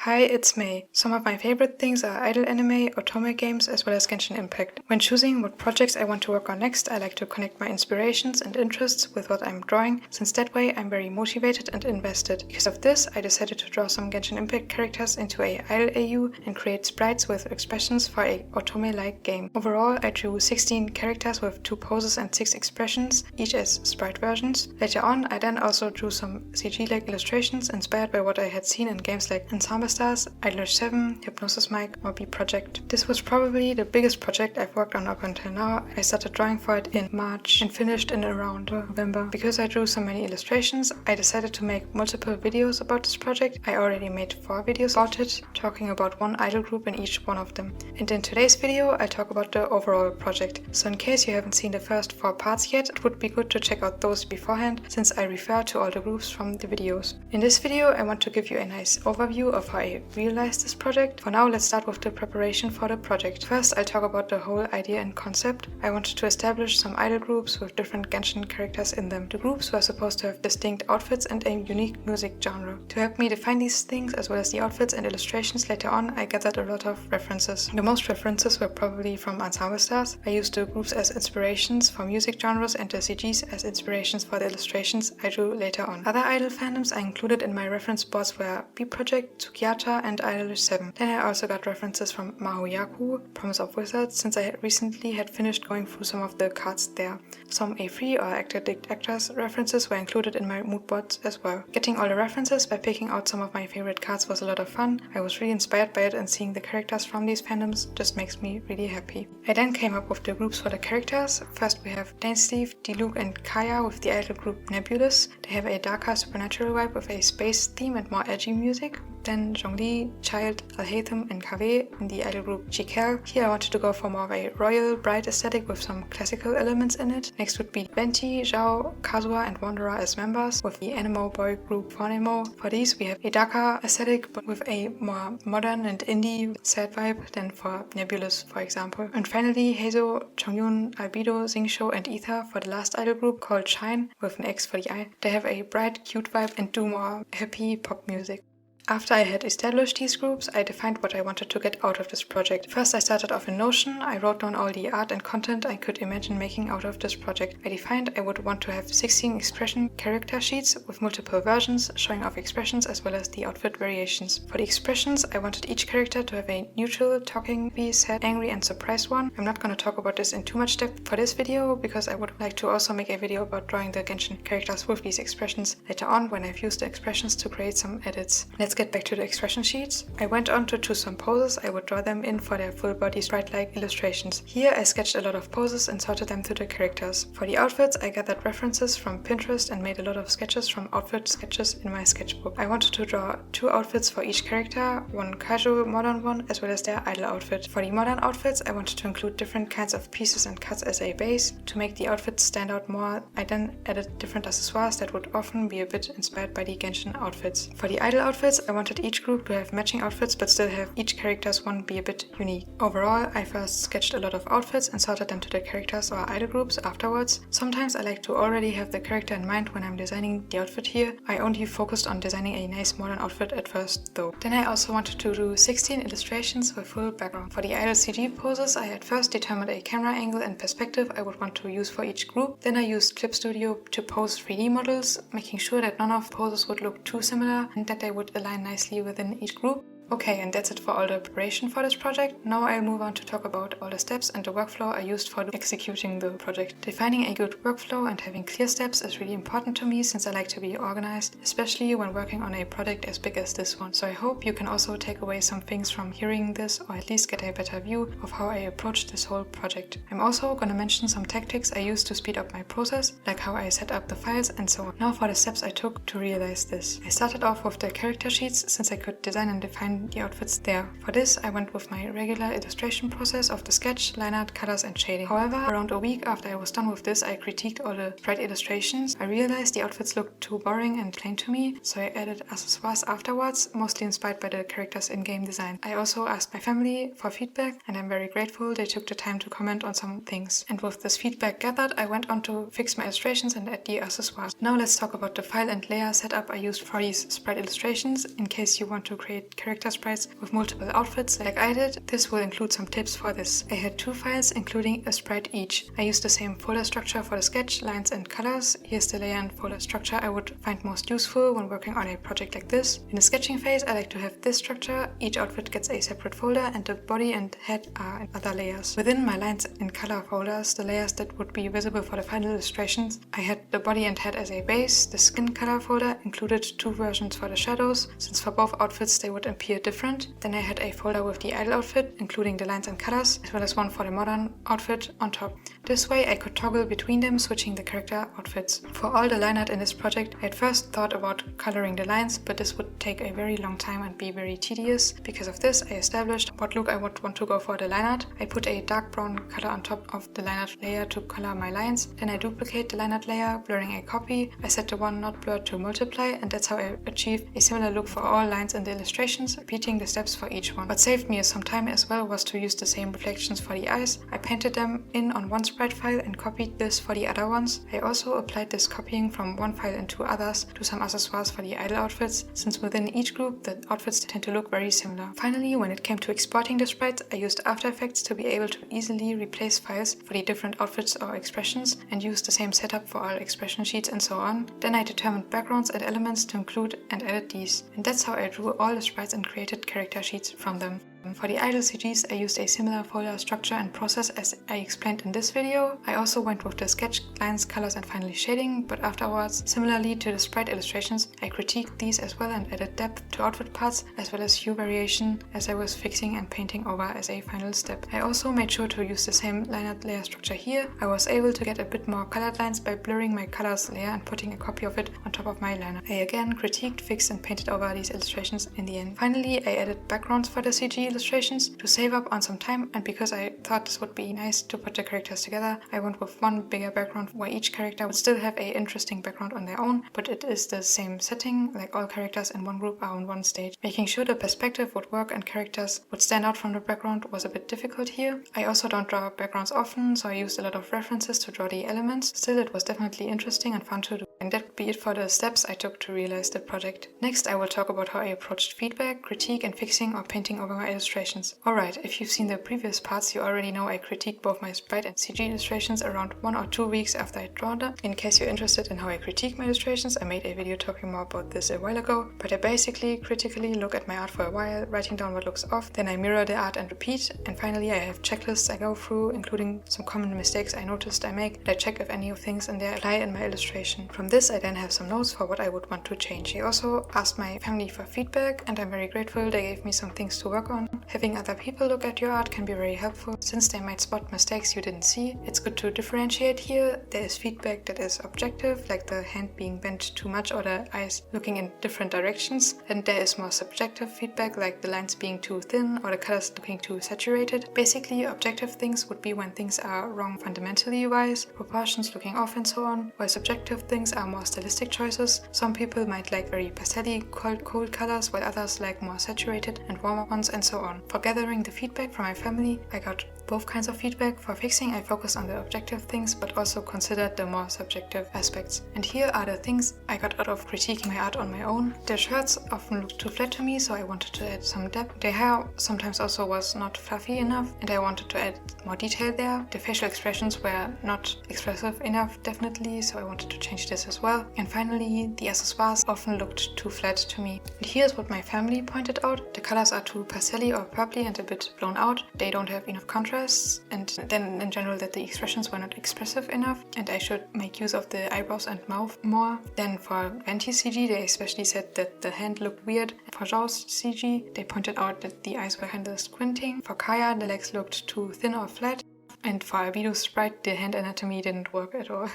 Hi, it's May. Some of my favorite things are idle anime, otome games, as well as Genshin Impact. When choosing what projects I want to work on next, I like to connect my inspirations and interests with what I'm drawing, since that way I'm very motivated and invested. Because of this, I decided to draw some Genshin Impact characters into a idle AU and create sprites with expressions for a otome-like game. Overall, I drew 16 characters with 2 poses and 6 expressions, each as sprite versions. Later on, I then also drew some CG-like illustrations inspired by what I had seen in games like Ensemble Stars, Idler 7, Hypnosis Mic, or B Project. This was probably the biggest project I've worked on up until now. I started drawing for it in March and finished in around November. Because I drew so many illustrations, I decided to make multiple videos about this project. I already made 4 videos about it, talking about one idol group in each one of them. And in today's video, I'll talk about the overall project. So in case you haven't seen the first 4 parts yet, it would be good to check out those beforehand, since I refer to all the groups from the videos. In this video, I want to give you a nice overview of how I realized this project. For now, let's start with the preparation for the project. First, I'll talk about the whole idea and concept. I wanted to establish some idol groups with different Genshin characters in them. The groups were supposed to have distinct outfits and a unique music genre. To help me define these things, as well as the outfits and illustrations later on, I gathered a lot of references. The most references were probably from Ensemble Stars. I used the groups as inspirations for music genres and the CGs as inspirations for the illustrations I drew later on. Other idol fandoms I included in my reference boards were B Project, Tsukiyata, and Idol 7. Then I also got references from Mahoyaku, Promise of Wizards, since I recently had finished going through some of the cards there. Some A3 or Actor Dict Actors references were included in my mood boards as well. Getting all the references by picking out some of my favorite cards was a lot of fun. I was really inspired by it, and seeing the characters from these fandoms just makes me really happy. I then came up with the groups for the characters. First we have Dainsleeve, Diluc, and Kaya with the idol group Nebulous. They have a darker supernatural vibe with a space theme and more edgy music. Then Zhongli, Child, Alhaitham, and Kaveh in the idol group Jikel. Here I wanted to go for more of a royal, bright aesthetic with some classical elements in it. Next would be Venti, Zhao, Kazuha, and Wanderer as members, with the animo boy group Phonemo. For these we have a darker aesthetic but with a more modern and indie sad vibe than for Nebulous, for example. And finally Heizo, Chongyun, Albedo, Zingsho, and Ether for the last idol group called Shine, with an X for the eye. They have a bright, cute vibe and do more happy pop music. After I had established these groups, I defined what I wanted to get out of this project. First, I started off in Notion. I wrote down all the art and content I could imagine making out of this project. I defined I would want to have 16 expression character sheets with multiple versions, showing off expressions as well as the outfit variations. For the expressions, I wanted each character to have a neutral, talking, sad, angry, and surprised one. I'm not going to talk about this in too much depth for this video, because I would like to also make a video about drawing the Genshin characters with these expressions later on, when I've used the expressions to create some edits. Let's get back to the expression sheets. I went on to choose some poses. I would draw them in for their full body sprite-like illustrations. Here I sketched a lot of poses and sorted them to the characters. For the outfits, I gathered references from Pinterest and made a lot of sketches from outfit sketches in my sketchbook. I wanted to draw 2 outfits for each character, one casual modern one as well as their idol outfit. For the modern outfits, I wanted to include different kinds of pieces and cuts as a base. To make the outfits stand out more, I then added different accessoires that would often be a bit inspired by the Genshin outfits. For the idol outfits, I wanted each group to have matching outfits but still have each character's one be a bit unique. Overall, I first sketched a lot of outfits and sorted them to the characters or idol groups afterwards. Sometimes I like to already have the character in mind when I'm designing the outfit here. I only focused on designing a nice modern outfit at first though. Then I also wanted to do 16 illustrations with full background. For the idol CG poses, I had first determined a camera angle and perspective I would want to use for each group. Then I used Clip Studio to pose 3D models, making sure that none of the poses would look too similar and that they would align nicely within each group. Okay, and that's it for all the preparation for this project. Now I'll move on to talk about all the steps and the workflow I used for executing the project. Defining a good workflow and having clear steps is really important to me, since I like to be organized, especially when working on a project as big as this one. So I hope you can also take away some things from hearing this, or at least get a better view of how I approached this whole project. I'm also gonna mention some tactics I used to speed up my process, like how I set up the files and so on. Now for the steps I took to realize this. I started off with the character sheets, since I could design and define the outfits there. For this, I went with my regular illustration process of the sketch, line art, colors, and shading. However, around a week after I was done with this, I critiqued all the sprite illustrations. I realized the outfits looked too boring and plain to me, so I added accessoires afterwards, mostly inspired by the characters' in-game design. I also asked my family for feedback, and I'm very grateful they took the time to comment on some things. And with this feedback gathered, I went on to fix my illustrations and add the accessoires. Now let's talk about the file and layer setup I used for these sprite illustrations, in case you want to create characters character sprites with multiple outfits like I did, this will include some tips for this. I had 2 files including a sprite each. I used the same folder structure for the sketch, lines and colors. Here's the layer and folder structure I would find most useful when working on a project like this. In the sketching phase, I like to have this structure. Each outfit gets a separate folder and the body and head are in other layers. Within my lines and color folders, the layers that would be visible for the final illustrations, I had the body and head as a base. The skin color folder included 2 versions for the shadows, since for both outfits they would appear different. Then I had a folder with the idle outfit, including the lines and colors, as well as one for the modern outfit on top. This way I could toggle between them, switching the character outfits. For all the line art in this project, I had first thought about coloring the lines, but this would take a very long time and be very tedious. Because of this, I established what look I would want to go for the line art. I put a dark brown color on top of the line art layer to color my lines. Then I duplicate the line art layer, blurring a copy. I set the one not blurred to multiply, and that's how I achieved a similar look for all lines in the illustrations, repeating the steps for each one. What saved me some time as well was to use the same reflections for the eyes. I painted them in on one sprite file and copied this for the other ones. I also applied this copying from one file into others to some accessoires for the idle outfits, since within each group the outfits tend to look very similar. Finally, when it came to exporting the sprites, I used After Effects to be able to easily replace files for the different outfits or expressions and use the same setup for all expression sheets and so on. Then I determined backgrounds and elements to include and edit these, and that's how I drew all the sprites and created character sheets from them. For the idle CGs, I used a similar folder structure and process as I explained in this video. I also went with the sketch, lines, colors and finally shading, but afterwards, similarly to the sprite illustrations, I critiqued these as well and added depth to outfit parts as well as hue variation as I was fixing and painting over as a final step. I also made sure to use the same line art layer structure here. I was able to get a bit more colored lines by blurring my colors layer and putting a copy of it on top of my liner. I again critiqued, fixed and painted over these illustrations in the end. Finally, I added backgrounds for the CG illustrations to save up on some time, and because I thought this would be nice to put the characters together, I went with one bigger background where each character would still have an interesting background on their own, but it is the same setting, like all characters in one group are on one stage. Making sure the perspective would work and characters would stand out from the background was a bit difficult here. I also don't draw backgrounds often, so I used a lot of references to draw the elements. Still, it was definitely interesting and fun to do. And that would be it for the steps I took to realize the project. Next, I will talk about how I approached feedback, critique and fixing or painting over my illustrations. Alright, if you've seen the previous parts, you already know I critiqued both my sprite and CG illustrations around 1 or 2 weeks after I drawn them. In case you're interested in how I critique my illustrations, I made a video talking more about this a while ago, but I basically critically look at my art for a while, writing down what looks off, then I mirror the art and repeat, and finally I have checklists I go through, including some common mistakes I noticed I make, and I check if any of things in there apply in my illustration. From this I then have some notes for what I would want to change. I also asked my family for feedback, and I'm very grateful they gave me some things to work on. Having other people look at your art can be very helpful, since they might spot mistakes you didn't see. It's good to differentiate here. There is feedback that is objective, like the hand being bent too much or the eyes looking in different directions, and there is more subjective feedback, like the lines being too thin or the colors looking too saturated. Basically, objective things would be when things are wrong fundamentally wise, proportions looking off and so on, while subjective things are more stylistic choices. Some people might like very pastel-y, cold colors, while others like more saturated and warmer ones and so on. For gathering the feedback from my family, I got both kinds of feedback. For fixing, I focused on the objective things, but also considered the more subjective aspects. And here are the things I got out of critiquing my art on my own. The shirts often looked too flat to me, so I wanted to add some depth. The hair sometimes also was not fluffy enough, and I wanted to add more detail there. The facial expressions were not expressive enough, definitely, so I wanted to change this as well. And finally, the accessoires often looked too flat to me. And here's what my family pointed out. The colors are too pastel-y or purpley and a bit blown out. They don't have enough contrast, and then in general that the expressions were not expressive enough, and I should make use of the eyebrows and mouth more. Then for Venti's CG, they especially said that the hand looked weird. For Zhao's CG, they pointed out that the eyes were kind of squinting. For Kaya, the legs looked too thin or flat, and for Albedo's sprite, the hand anatomy didn't work at all.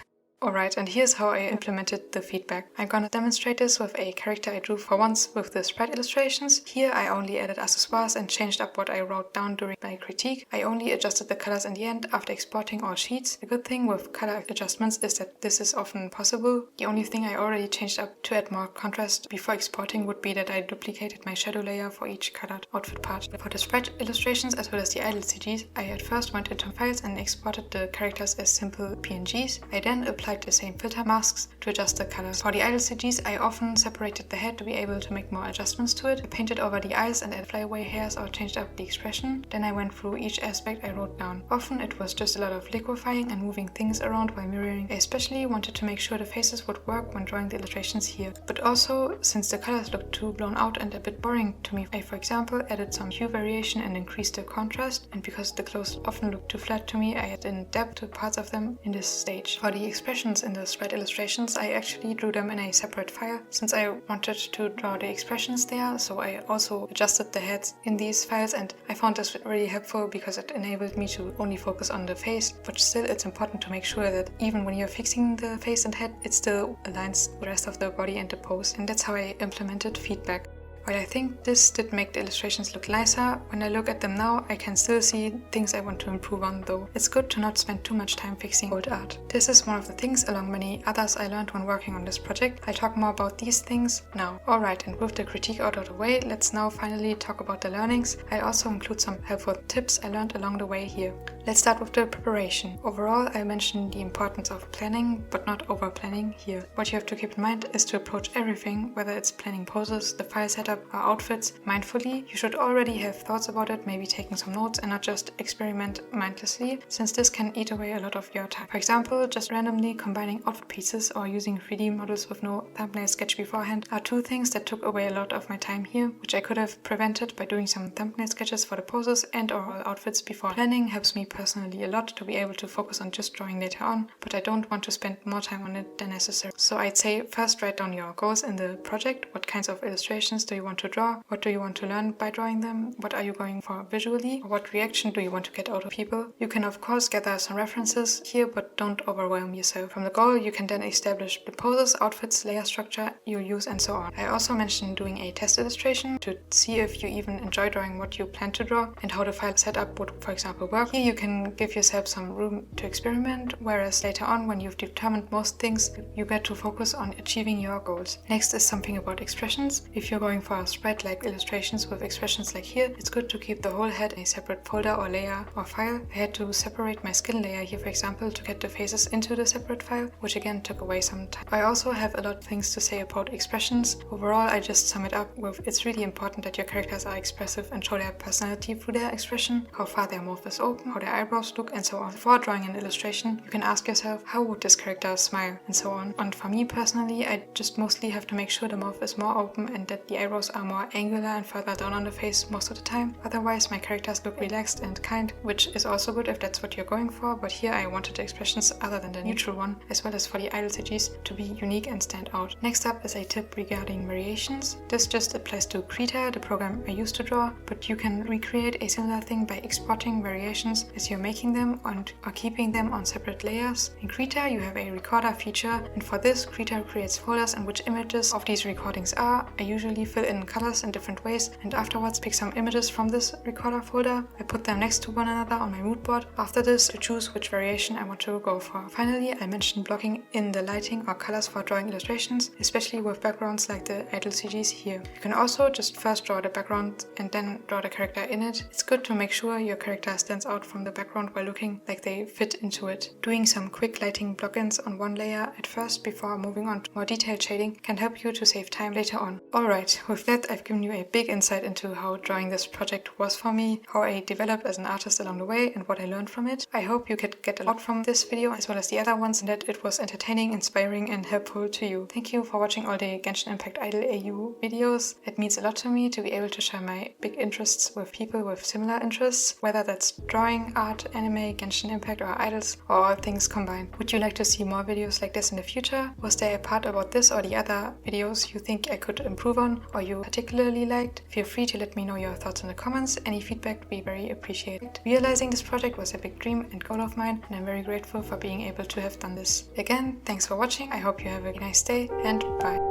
Alright, and here's how I implemented the feedback. I'm gonna demonstrate this with a character I drew for once with the sprite illustrations. Here I only added accessoires and changed up what I wrote down during my critique. I only adjusted the colors in the end after exporting all sheets. The good thing with color adjustments is that this is often possible. The only thing I already changed up to add more contrast before exporting would be that I duplicated my shadow layer for each colored outfit part. For the sprite illustrations as well as the idle CGs, I at first went into files and exported the characters as simple PNGs. I then applied applied the same filter masks to adjust the colors. For the idle CGs, I often separated the head to be able to make more adjustments to it. I painted over the eyes and added flyaway hairs or changed up the expression. Then I went through each aspect I wrote down. Often it was just a lot of liquefying and moving things around while mirroring. I especially wanted to make sure the faces would work when drawing the illustrations here. But also, since the colors looked too blown out and a bit boring to me, I for example added some hue variation and increased the contrast, and because the clothes often looked too flat to me, I added depth to parts of them in this stage. For the expressions in the sprite illustrations, I actually drew them in a separate file since I wanted to draw the expressions there, so I also adjusted the heads in these files, and I found this really helpful because it enabled me to only focus on the face, but still it's important to make sure that even when you're fixing the face and head, it still aligns with the rest of the body and the pose, and that's how I implemented feedback. While I think this did make the illustrations look nicer, when I look at them now, I can still see things I want to improve on though. It's good to not spend too much time fixing old art. This is one of the things along many others I learned when working on this project. I'll talk more about these things now. Alright, and with the critique out of the way, let's now finally talk about the learnings. I'll also include some helpful tips I learned along the way here. Let's start with the preparation. Overall, I mentioned the importance of planning, but not over planning here. What you have to keep in mind is to approach everything, whether it's planning poses, the file setup, or outfits, mindfully. You should already have thoughts about it, maybe taking some notes and not just experiment mindlessly, since this can eat away a lot of your time. For example, just randomly combining outfit pieces or using 3D models with no thumbnail sketch beforehand are two things that took away a lot of my time here, which I could have prevented by doing some thumbnail sketches for the poses and or all outfits before. Planning helps me personally a lot to be able to focus on just drawing later on, but I don't want to spend more time on it than necessary. So I'd say first write down your goals in the project. What kinds of illustrations do you want to draw? What do you want to learn by drawing them? What are you going for visually? What reaction do you want to get out of people? You can of course gather some references here, but don't overwhelm yourself. From the goal, you can then establish the poses, outfits, layer structure you'll use, and so on. I also mentioned doing a test illustration to see if you even enjoy drawing what you plan to draw and how the file setup would, for example, work. Here you can give yourself some room to experiment, whereas later on, when you've determined most things, you get to focus on achieving your goals. Next is something about expressions. If you're going for a sprite-like illustrations with expressions like here, it's good to keep the whole head in a separate folder or layer or file. I had to separate my skin layer here, for example, to get the faces into the separate file, which again took away some time. I also have a lot of things to say about expressions. Overall, I just sum it up with it's really important that your characters are expressive and show their personality through their expression, how far their mouth is open, how their eyebrows look, and so on. Before drawing an illustration, you can ask yourself, how would this character smile, and so on. And for me personally, I just mostly have to make sure the mouth is more open and that the eyebrows are more angular and further down on the face most of the time. Otherwise, my characters look relaxed and kind, which is also good if that's what you're going for, but here I wanted the expressions other than the neutral one, as well as for the idle CGs, to be unique and stand out. Next up is a tip regarding variations. This just applies to Krita, the program I used to draw, but you can recreate a similar thing by exporting variations as you're making them and or keeping them on separate layers. In Krita, you have a recorder feature, and for this, Krita creates folders in which images of these recordings are. I usually fill in colors in different ways and afterwards pick some images from this recorder folder. I put them next to one another on my mood board. After this, to choose which variation I want to go for. Finally, I mentioned blocking in the lighting or colors for drawing illustrations, especially with backgrounds like the idle CGs here. You can also just first draw the background and then draw the character in it. It's good to make sure your character stands out from the background while looking like they fit into it. Doing some quick lighting block-ins on one layer at first before moving on to more detailed shading can help you to save time later on. Alright, with that I've given you a big insight into how drawing this project was for me, how I developed as an artist along the way, and what I learned from it. I hope you could get a lot from this video as well as the other ones, and that it was entertaining, inspiring, and helpful to you. Thank you for watching all the Genshin Impact Idol AU videos. It means a lot to me to be able to share my big interests with people with similar interests, whether that's drawing, art, anime, Genshin Impact, or idols, or all things combined. Would you like to see more videos like this in the future? Was there a part about this or the other videos you think I could improve on or you particularly liked? Feel free to let me know your thoughts in the comments. Any feedback would be very appreciated. Realizing this project was a big dream and goal of mine, and I'm very grateful for being able to have done this. Again, thanks for watching. I hope you have a nice day, and bye.